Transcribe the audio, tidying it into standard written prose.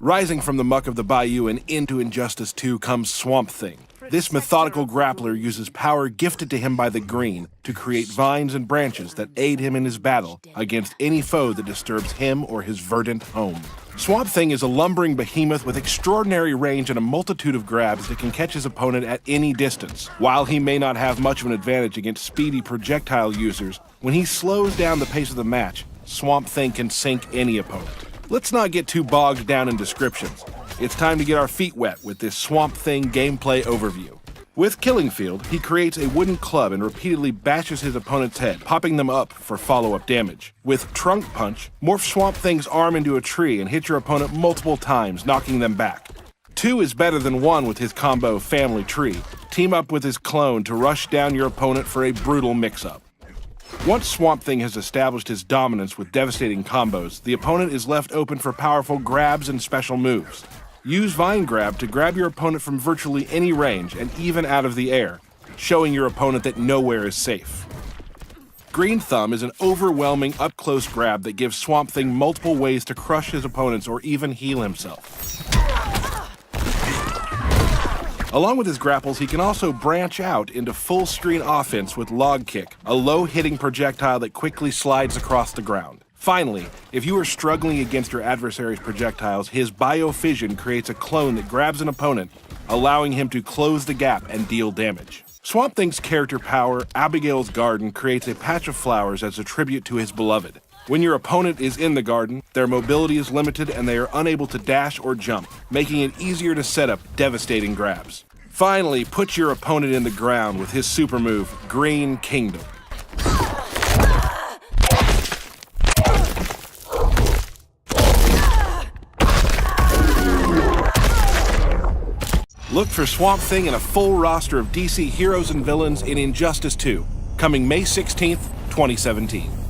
Rising from the muck of the bayou and into Injustice 2 comes Swamp Thing. This methodical grappler uses power gifted to him by the Green to create vines and branches that aid him in his battle against any foe that disturbs him or his verdant home. Swamp Thing is a lumbering behemoth with extraordinary range and a multitude of grabs that can catch his opponent at any distance. While he may not have much of an advantage against speedy projectile users, when he slows down the pace of the match, Swamp Thing can sink any opponent. Let's not get too bogged down in descriptions. It's time to get our feet wet with this Swamp Thing gameplay overview. With Killing Field, he creates a wooden club and repeatedly bashes his opponent's head, popping them up for follow-up damage. With Trunk Punch, morph Swamp Thing's arm into a tree and hit your opponent multiple times, knocking them back. 2 is better than 1 with his combo Family Tree. Team up with his clone to rush down your opponent for a brutal mix-up. Once Swamp Thing has established his dominance with devastating combos, the opponent is left open for powerful grabs and special moves. Use Vine Grab to grab your opponent from virtually any range and even out of the air, showing your opponent that nowhere is safe. Green Thumb is an overwhelming up-close grab that gives Swamp Thing multiple ways to crush his opponents or even heal himself. Along with his grapples, he can also branch out into full-screen offense with Log Kick, a low-hitting projectile that quickly slides across the ground. Finally, if you are struggling against your adversary's projectiles, his Biofission creates a clone that grabs an opponent, allowing him to close the gap and deal damage. Swamp Thing's character power, Abigail's Garden, creates a patch of flowers as a tribute to his beloved. When your opponent is in the garden, their mobility is limited and they are unable to dash or jump, making it easier to set up devastating grabs. Finally, put your opponent in the ground with his super move, Green Kingdom. Look for Swamp Thing and a full roster of DC heroes and villains in Injustice 2, coming May 16th, 2017.